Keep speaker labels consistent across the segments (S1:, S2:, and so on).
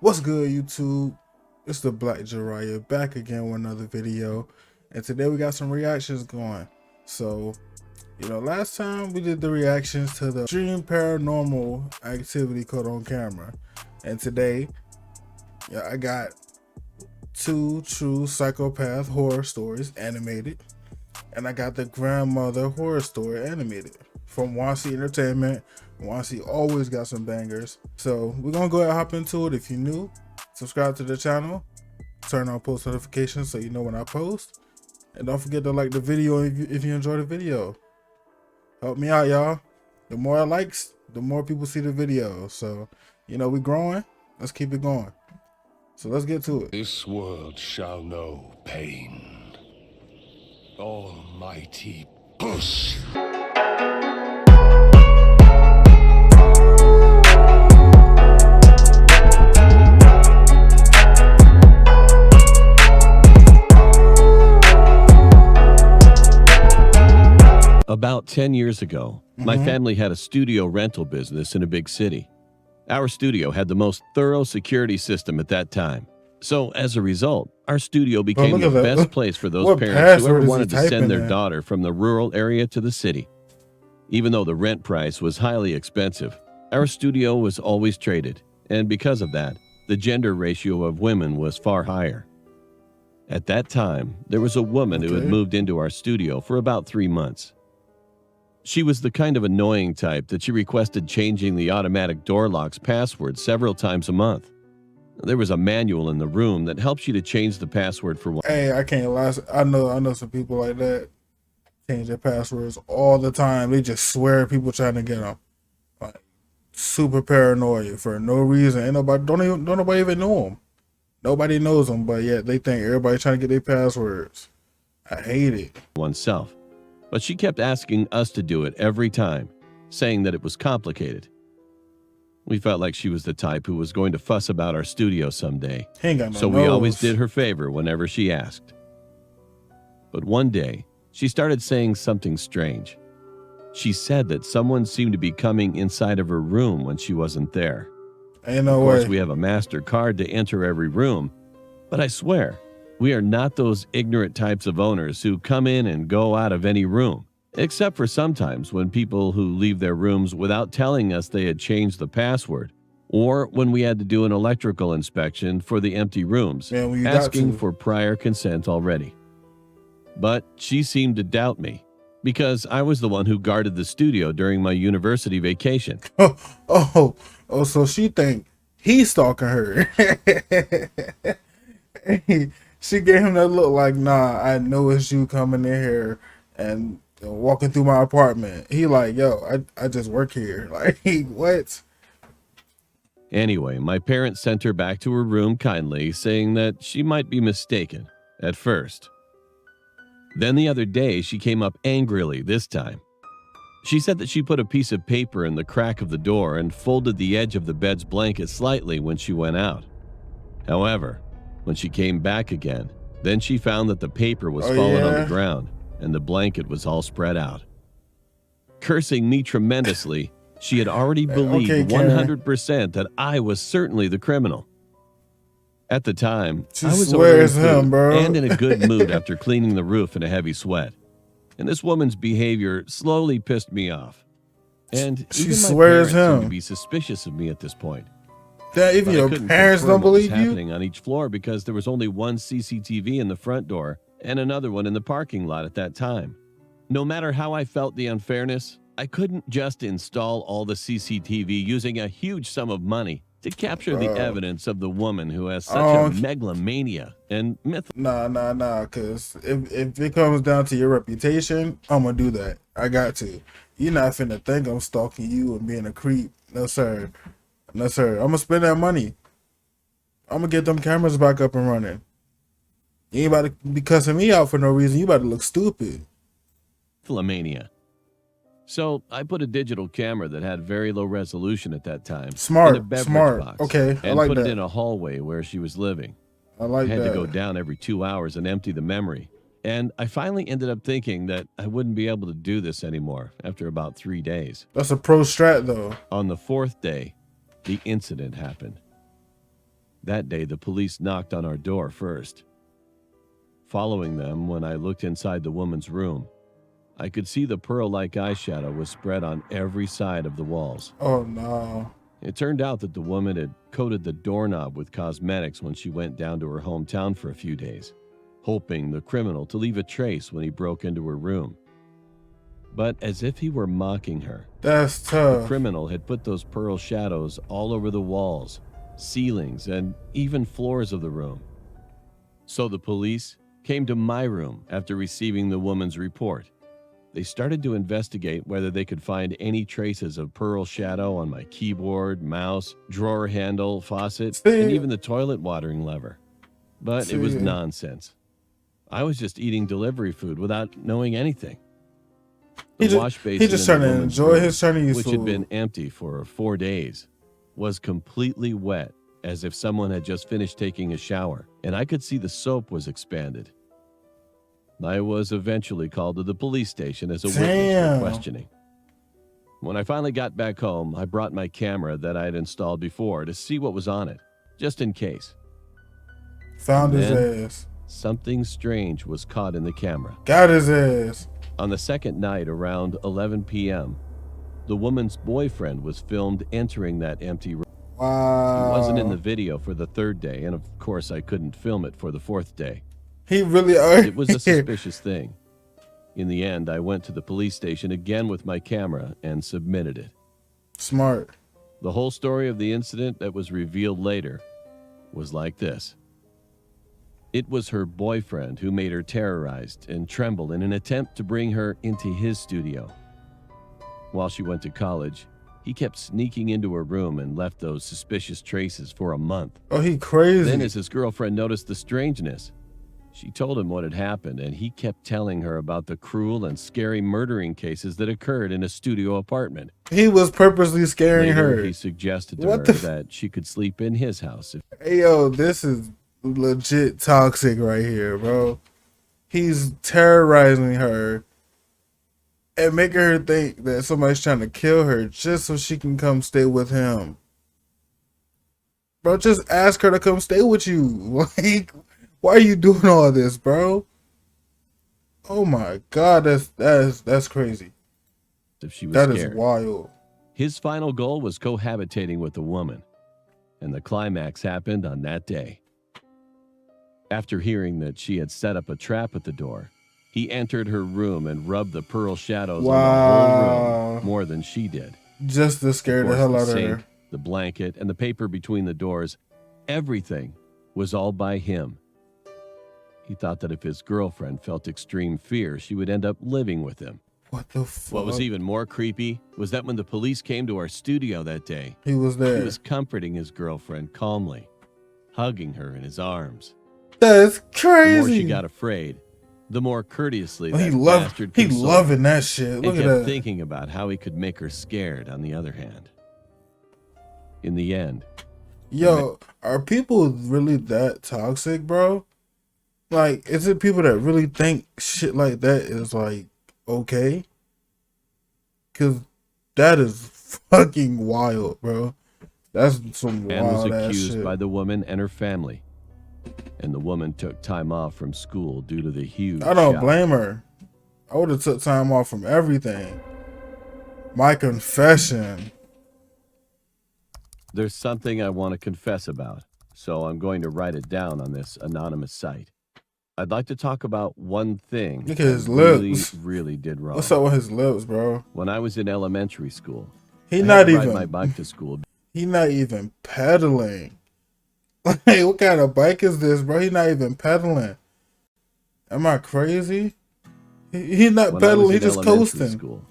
S1: What's good, YouTube? It's the theblackJiraiya back again with another video, and today we got some reactions going. So, last time we did the reactions to the extreme paranormal activity caught on camera, and today, I got two true psychopath horror stories animated, and I got the grandmother horror story animated from Wansee Entertainment. Wansee always got some bangers. So we're gonna go ahead and hop into it. If you're new, subscribe to the channel, turn on post notifications so you know when I post, and don't forget to like the video if you enjoy the video. Help me out, y'all. The more likes, the more people see the video. So we growing. Let's keep it going. So let's get to it.
S2: This world shall know pain. Almighty push.
S3: About 10 years ago, my family had a studio rental business in a big city. Our studio had the most thorough security system at that time. So as a result, our studio became the best place for those parents who ever wanted to send their daughter from the rural area to the city. Even though the rent price was highly expensive, our studio was always traded, and because of that, the gender ratio of women was far higher. At that time, there was a woman who had moved into our studio for about 3 months. She was the kind of annoying type that she requested changing the automatic door lock's password several times a month. There was a manual in the room that helps you to change the password for one.
S1: Hey, I can't lie. I know some people like that. Change their passwords all the time. They just swear people trying to get them. Like, super paranoid for no reason. Ain't nobody don't nobody even know them. Nobody knows them, but yet they think everybody trying to get their passwords. I hate it.
S3: Oneself. But she kept asking us to do it every time, saying that it was complicated. We felt like she was the type who was going to fuss about our studio someday, so we always did her favor whenever she asked. But one day, she started saying something strange. She said that someone seemed to be coming inside of her room when she wasn't there.
S1: Ain't no
S3: way. Of course,
S1: way.
S3: we have a master card to enter every room, but I swear, we are not those ignorant types of owners who come in and go out of any room, except for sometimes when people who leave their rooms without telling us they had changed the password, or when we had to do an electrical inspection for the empty rooms, asking for prior consent already. But she seemed to doubt me, because I was the one who guarded the studio during my university vacation.
S1: So she think he's stalking her. She gave him that look like, nah, I know it's you coming in here and walking through my apartment. He like, yo, I just work here. Like, what?
S3: Anyway, my parents sent her back to her room kindly, saying that she might be mistaken at first. Then the other day, she came up angrily this time. She said that she put a piece of paper in the crack of the door and folded the edge of the bed's blanket slightly when she went out. However, when she came back again, then she found that the paper was fallen on the ground and the blanket was all spread out. Cursing me tremendously, she had already believed 100% that I was certainly the criminal. At the time, I was ordering food and in a good mood after cleaning the roof in a heavy sweat. And this woman's behavior slowly pissed me off. And
S1: she
S3: even
S1: swears
S3: my parents seemed to be suspicious of me at this point.
S1: That even your parents don't believe you?
S3: Happening on each floor because there was only one CCTV in the front door and another one in the parking lot at that time. No matter how I felt the unfairness, I couldn't just install all the CCTV using a huge sum of money to capture the evidence of the woman who has such a megalomania and myth.
S1: Nah, because if it comes down to your reputation, I'm gonna do that. I got to. You're not finna think I'm stalking you and being a creep. No, sir. No, sir. I'm gonna spend that money. I'm gonna get them cameras back up and running. You ain't about to be cussing me out for no reason. You about to look stupid.
S3: Mania. So I put a digital camera that had very low resolution at that time
S1: in
S3: a beverage box,
S1: okay,
S3: and put it in a hallway where she was living.
S1: I
S3: had to go down every 2 hours and empty the memory. And I finally ended up thinking that I wouldn't be able to do this anymore after about 3 days.
S1: That's a pro strat though.
S3: On the 4th day, the incident happened. That day, the police knocked on our door first. Following them, when I looked inside the woman's room, I could see the pearl-like eyeshadow was spread on every side of the walls.
S1: Oh no.
S3: It turned out that the woman had coated the doorknob with cosmetics when she went down to her hometown for a few days, hoping the criminal to leave a trace when he broke into her room. But as if he were mocking her,
S1: That's
S3: the
S1: tough.
S3: criminal had put those pearl shadows all over the walls, ceilings, and even floors of the room. So the police came to my room after receiving the woman's report. They started to investigate whether they could find any traces of pearl shadow on my keyboard, mouse, drawer handle, faucet, and even the toilet watering lever. But it was nonsense. I was just eating delivery food without knowing anything. The wash basin
S1: He just trying to enjoy his Chinese
S3: which
S1: food.
S3: had been empty for 4 days, was completely wet, as if someone had just finished taking a shower, and I could see the soap was expanded. I was eventually called to the police station as a witness for questioning. When I finally got back home, I brought my camera that I had installed before to see what was on it, just in case.
S1: Found his
S3: Then,
S1: ass.
S3: something strange was caught in the camera.
S1: Got his ass.
S3: On the second night, around 11 p.m., the woman's boyfriend was filmed entering that empty room.
S1: Wow.
S3: He wasn't in the video for the third day, and of course I couldn't film it for the fourth day.
S1: He really
S3: It was a suspicious thing. In the end, I went to the police station again with my camera and submitted it.
S1: Smart.
S3: The whole story of the incident that was revealed later was like this. It was her boyfriend who made her terrorized and tremble in an attempt to bring her into his studio. While she went to college, he kept sneaking into her room and left those suspicious traces for a month.
S1: Oh, he crazy.
S3: Then as his girlfriend noticed the strangeness, she told him what had happened, and he kept telling her about the cruel and scary murdering cases that occurred in a studio apartment.
S1: He was purposely scaring
S3: Later,
S1: her.
S3: he suggested to
S1: What
S3: her
S1: the
S3: that she could sleep in his house.
S1: Hey, yo, this is legit toxic right here, bro. He's terrorizing her and making her think that somebody's trying to kill her just so she can come stay with him. Bro, just ask her to come stay with you. Like, why are you doing all this, bro? Oh my God, that's crazy.
S3: If she was
S1: That
S3: scared.
S1: is wild.
S3: His final goal was cohabitating with the woman, and the climax happened on that day. After hearing that she had set up a trap at the door, he entered her room and rubbed the pearl shadows on the whole room more than she did.
S1: Just to scare
S3: Of
S1: the
S3: course,
S1: hell
S3: the
S1: out of
S3: sink,
S1: her.
S3: the blanket, and the paper between the doors, everything was all by him. He thought that if his girlfriend felt extreme fear, she would end up living with him.
S1: What the fuck?
S3: What was even more creepy was that when the police came to our studio that day,
S1: He was there.
S3: he was comforting his girlfriend calmly, hugging her in his arms.
S1: That's crazy.
S3: The more she got afraid, the more courteously
S1: he
S3: that
S1: loved.
S3: bastard
S1: He
S3: consoled
S1: loving that shit.
S3: and
S1: Look at
S3: kept
S1: that.
S3: thinking about how he could make her scared on the other hand. In the end,
S1: Yo, are people really that toxic, bro? Like, is it people that really think shit like that is like okay? Cause that is fucking wild, bro. That's some
S3: man was
S1: wild ass
S3: accused
S1: shit.
S3: by the woman and her family, and the woman took time off from school due to the huge
S1: I don't
S3: shock.
S1: blame her. I would have took time off from everything. My confession.
S3: There's something I want to confess about, so I'm going to write it down on this anonymous site. I'd like to talk about one thing
S1: Look at his
S3: I really,
S1: lips.
S3: really did wrong.
S1: What's up with his lips, bro?
S3: When I was in elementary school,
S1: He
S3: I
S1: not
S3: had to ride
S1: even.
S3: my bike to school.
S1: He not even pedaling. Like, what kind of bike is this, bro? He not even pedaling. Am I crazy? He not
S3: When I
S1: pedaling.
S3: was
S1: He
S3: in
S1: just
S3: elementary
S1: coasting.
S3: school,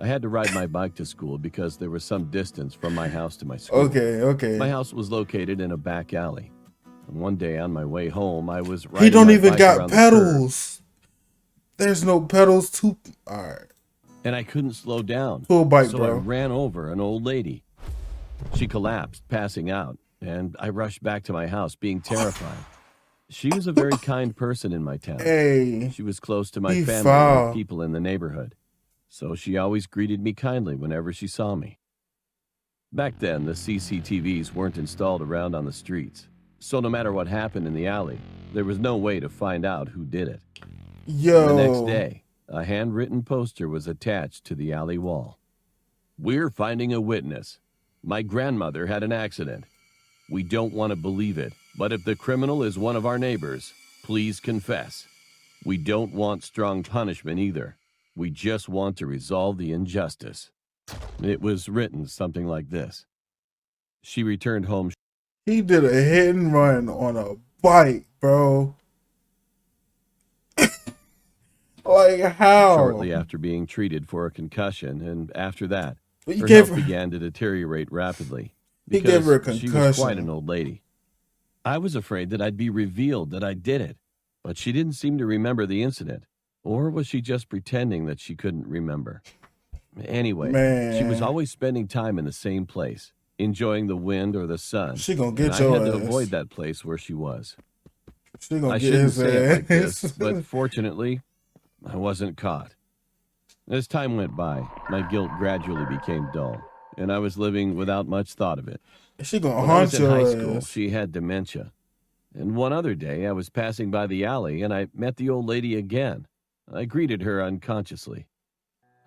S3: I had to ride my bike to school because there was some distance from my house to my school.
S1: Okay.
S3: My house was located in a back alley. And one day on my way home, I was
S1: He
S3: riding
S1: don't
S3: my
S1: even
S3: bike
S1: got
S3: around the curve,
S1: pedals. There's no pedals to. All right.
S3: and I couldn't slow down.
S1: Full bike,
S3: so
S1: bro.
S3: I ran over an old lady. She collapsed, passing out, and I rushed back to my house, being terrified. She was a very kind person in my town.
S1: Hey.
S3: She was close to my
S1: He
S3: family
S1: foul.
S3: and people in the neighborhood, so she always greeted me kindly whenever she saw me. Back then, the CCTVs weren't installed around on the streets, So no matter what happened in the alley, there was no way to find out who did it.
S1: Yo.
S3: The next day, a handwritten poster was attached to the alley wall. We're finding a witness. My grandmother had an accident. We don't want to believe it, but if the criminal is one of our neighbors, please confess. We don't want strong punishment either. We just want to resolve the injustice. It was written something like this. She returned home.
S1: He did a hit and run on a bike, bro. Like how?
S3: Shortly after being treated for a concussion, and after that,
S1: But
S3: her health began to deteriorate rapidly
S1: He gave her a
S3: because she
S1: concussion.
S3: was quite an old lady. I was afraid that I'd be revealed that I did it, but she didn't seem to remember the incident. Or was she just pretending that she couldn't remember? Anyway, she was
S1: Man.
S3: always spending time in the same place, enjoying the wind or the sun.
S1: She gonna
S3: and
S1: get
S3: I
S1: your
S3: had to
S1: ass.
S3: avoid that place where she was.
S1: She gonna
S3: I
S1: get
S3: shouldn't
S1: his
S3: say it like
S1: ass.
S3: this, but fortunately, I wasn't caught. As time went by, my guilt gradually became dull, and I was living without much thought of it.
S1: She gonna
S3: When I was
S1: haunt
S3: in high
S1: your
S3: school,
S1: ass.
S3: she had dementia. And one other day, I was passing by the alley, and I met the old lady again. I greeted her unconsciously.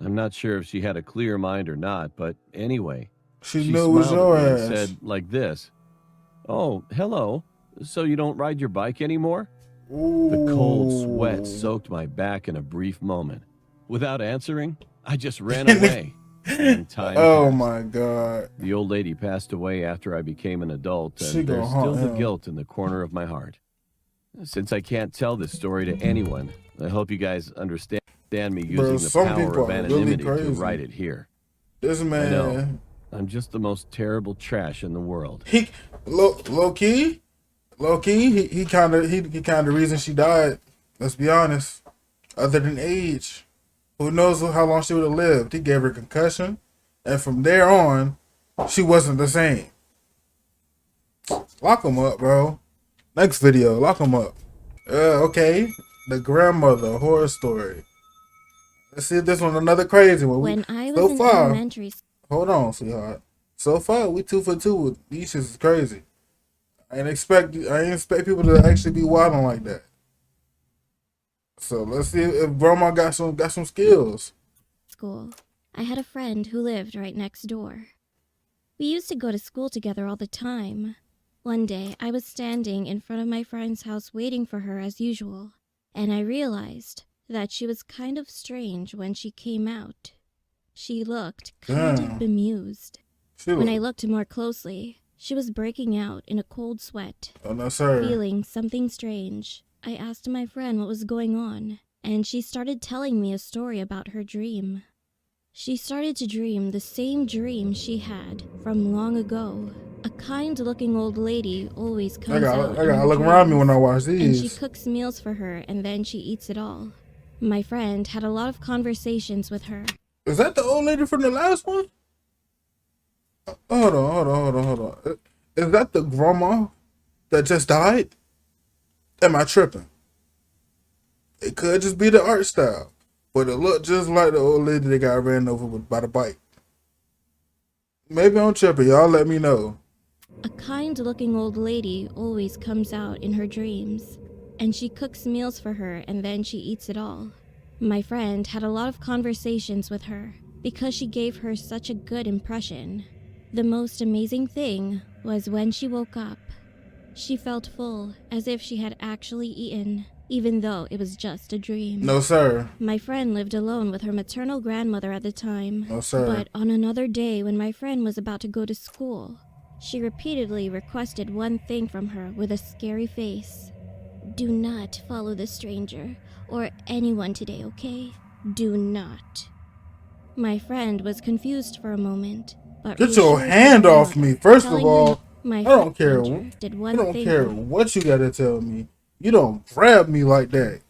S3: I'm not sure if she had a clear mind or not, but anyway,
S1: She
S3: she
S1: knew it was
S3: smiled
S1: your
S3: at me and
S1: ass.
S3: said like this, "Oh, hello. So you don't ride your bike anymore?" The cold sweat
S1: Ooh.
S3: soaked my back in a brief moment. Without answering, I just ran away. And time
S1: Oh
S3: passed.
S1: my God.
S3: The old lady passed away after I became an adult,
S1: She
S3: and
S1: gonna
S3: there's
S1: haunt
S3: still the
S1: him.
S3: guilt in the corner of my heart. Since I can't tell this story to anyone, I hope you guys understand me using
S1: Bro,
S3: the
S1: some
S3: power
S1: people
S3: of
S1: are really
S3: anonymity to
S1: crazy.
S3: write it here.
S1: This
S3: I know.
S1: man,
S3: I'm just the most terrible trash in the world.
S1: he low key, he kind of the reason she died. Let's be honest. Other than age, who knows how long she would have lived? He gave her a concussion, and from there on, she wasn't the same. Lock him up, bro. Next video, lock him up. Okay, the grandmother horror story. Let's see if this one another crazy one.
S4: When I was
S1: so
S4: in
S1: far,
S4: elementary school,
S1: hold on, sweetheart. So far, we 2 for 2 with these shits is crazy. I ain't expect people to actually be wilding like that. So let's see if grandma got some skills.
S4: I had a friend who lived right next door. We used to go to school together all the time. One day, I was standing in front of my friend's house waiting for her as usual, and I realized that she was kind of strange when she came out. She looked kind of bemused. When I looked more closely, she was breaking out in a cold sweat.
S1: Oh no, sir.
S4: Feeling something strange, I asked my friend what was going on, and she started telling me a story about her dream. She started to dream the same dream she had from long ago. A kind-looking old lady always comes out.
S1: I gotta look around me when I watch these.
S4: And she cooks meals for her, and then she eats it all. My friend had a lot of conversations with her.
S1: Is that the old lady from the last one? Hold on. Is that the grandma that just died? Am I tripping? It could just be the art style, but it looked just like the old lady that got ran over by the bike. Maybe I'm tripping. Y'all let me know.
S4: A kind-looking old lady always comes out in her dreams, and she cooks meals for her, and then she eats it all. My friend had a lot of conversations with her because she gave her such a good impression. The most amazing thing was when she woke up. She felt full, as if she had actually eaten, even though it was just a dream.
S1: No, sir.
S4: My friend lived alone with her maternal grandmother at the time.
S1: No, sir.
S4: But on another day when my friend was about to go to school, she repeatedly requested one thing from her with a scary face. Do not follow the stranger or anyone today, okay? Do not. My friend was confused for a moment, but
S1: Get your
S4: reassured
S1: hand
S4: her
S1: off me. First of
S4: telling her
S1: all,
S4: my
S1: I don't
S4: friend
S1: care.
S4: did
S1: I
S4: one
S1: don't
S4: thing
S1: care
S4: for her.
S1: what you gotta tell me. You don't grab me like that.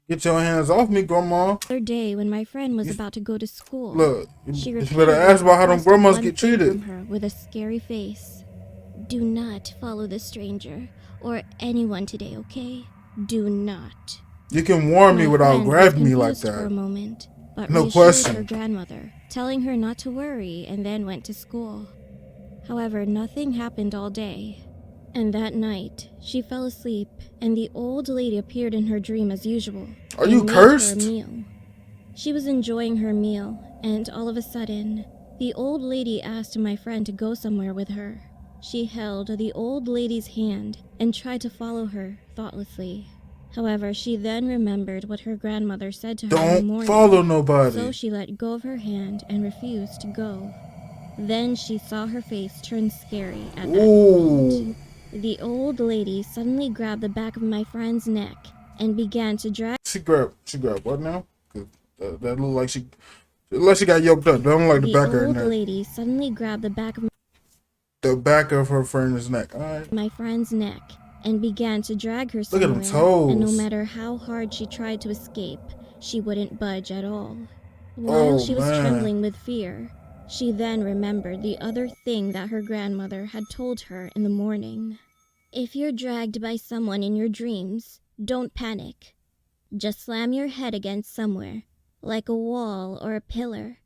S1: Get your hands off me, grandma.
S4: Other day when my friend was about to go to school,
S1: Look,
S4: she
S1: you better
S4: repeatedly
S1: ask about how them
S4: requested
S1: grandmas
S4: one
S1: get
S4: thing
S1: treated.
S4: from her with a scary face. Do not follow the stranger or anyone today, okay? Do not.
S1: You can warn me
S4: My
S1: without
S4: friend was
S1: grabbing me like
S4: confused for a
S1: that.
S4: moment, but
S1: No
S4: reassured
S1: question.
S4: her grandmother, telling her not to worry, and then went to school. However, nothing happened all day, And that night, she fell asleep, and the old lady appeared in her dream as usual.
S1: Are you
S4: and made
S1: cursed?
S4: her a meal. She was enjoying her meal, and all of a sudden, the old lady asked my friend to go somewhere with her. She held the old lady's hand and tried to follow her thoughtlessly. However, she then remembered what her grandmother said to her in the
S1: Don't
S4: morning.
S1: follow nobody.
S4: So she let go of her hand and refused to go. Then she saw her face turn scary at that moment. The old lady suddenly grabbed the back of my friend's neck and began to drag.
S1: She grabbed what now? 'Cause that look like she got yoked up. That don't like the back of her
S4: old
S1: neck.
S4: lady suddenly grabbed the back of
S1: The back of her friend's neck. All right.
S4: my friend's neck and began to drag her
S1: Look
S4: somewhere.
S1: at them toes.
S4: And no matter how hard she tried to escape, she wouldn't budge at all. While she was trembling with fear, she then remembered the other thing that her grandmother had told her in the morning. If you're dragged by someone in your dreams, don't panic. Just slam your head against somewhere, like a wall or a pillar.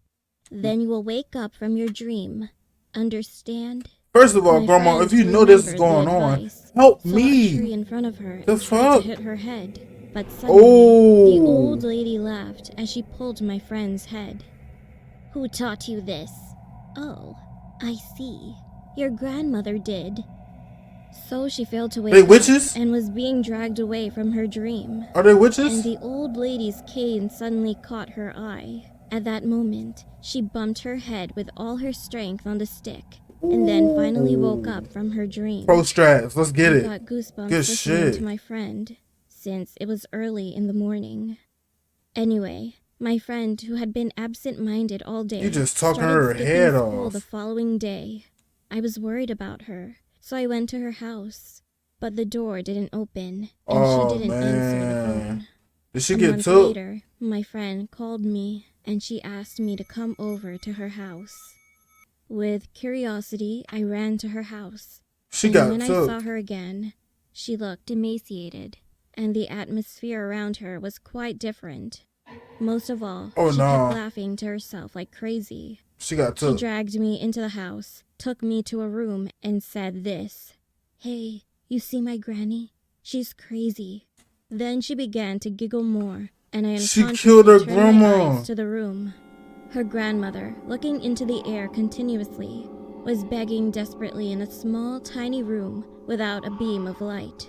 S4: Then you will wake up from your dream. Understand?
S1: First of all,
S4: My
S1: Grandma,
S4: friend
S1: if you know this is
S4: remembered
S1: going
S4: the
S1: on,
S4: advice,
S1: help
S4: saw a
S1: me.
S4: tree in front of her
S1: The
S4: and tried
S1: fuck?
S4: to hit her head, but suddenly the
S1: Oh.
S4: old lady laughed as she pulled my friend's head. Who taught you this? Oh, I see. Your grandmother did. So she failed to wake
S1: They
S4: up
S1: witches?
S4: and was being dragged away from her dream.
S1: Are they
S4: And
S1: witches?
S4: the old lady's cane suddenly caught her eye. At that moment, she bumped her head with all her strength on the stick, and then finally woke up from her dream.
S1: Pro strats. Let's get
S4: I
S1: it.
S4: got goosebumps
S1: Good
S4: listening
S1: shit.
S4: to my friend, since it was early in the morning. Anyway, my friend, who had been absent-minded all day,
S1: You just talking
S4: started
S1: her
S4: skipping
S1: head
S4: school
S1: off.
S4: the following day. I was worried about her, so I went to her house, but the door didn't open, and
S1: Oh,
S4: she didn't answer the
S1: man.
S4: phone.
S1: Did she
S4: A
S1: get
S4: month
S1: took?
S4: later, my friend called me, and she asked me to come over to her house. With curiosity, I ran to her house.
S1: She
S4: And
S1: got
S4: when I
S1: took.
S4: saw her again, she looked emaciated, and the atmosphere around her was quite different. Most of all,
S1: Oh,
S4: she
S1: no.
S4: kept laughing to herself like crazy.
S1: She got
S4: She
S1: took.
S4: dragged me into the house, took me to a room, and said this. Hey, you see my granny? She's crazy. Then she began to giggle more, and I
S1: She
S4: unconsciously
S1: killed her
S4: turned my
S1: grandma.
S4: eyes to the room. Her grandmother, looking into the air continuously, was begging desperately in a small, tiny room without a beam of light.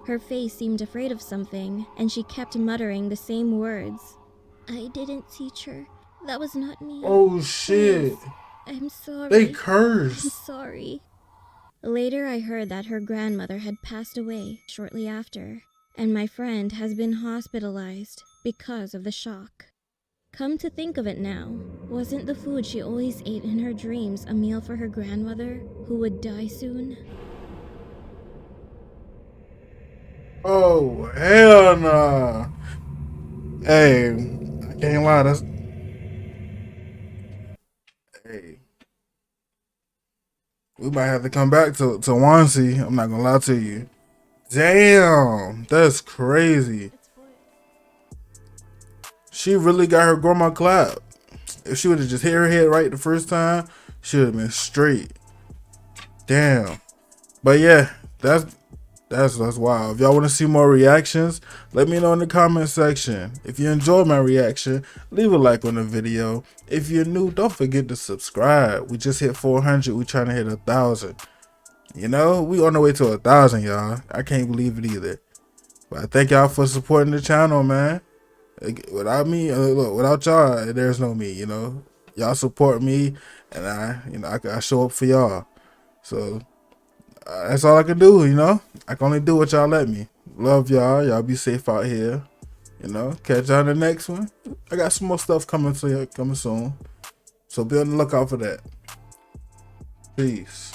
S4: Her face seemed afraid of something, and she kept muttering the same words. I didn't teach her. That was not me.
S1: Oh, shit.
S4: Please. I'm sorry.
S1: They
S4: I'm
S1: cursed.
S4: sorry. Later, I heard that her grandmother had passed away shortly after, and my friend has been hospitalized because of the shock. Come to think of it now, wasn't the food she always ate in her dreams a meal for her grandmother, who would die soon?
S1: Oh, hell nah. Hey, I can't lie. That's. Hey. We might have to come back to Wansee. I'm not gonna lie to you. Damn, that's crazy. She really got her grandma clapped. If she would have just hit her head right the first time, she would have been straight. Damn. But yeah, that's wild. If y'all want to see more reactions, let me know in the comment section. If you enjoyed my reaction, leave a like on the video. If you're new, don't forget to subscribe. We just hit 400. We trying to hit 1,000. You know, we on the way to 1,000, y'all. I can't believe it either. But I thank y'all for supporting the channel, man. Without me, look, without y'all, there's no me. You know, y'all support me, and I show up for y'all. So that's all I can do. You know, I can only do what y'all let me. Love y'all. Y'all be safe out here. You know, catch y'all in the next one. I got some more stuff coming soon. So be on the lookout for that. Peace.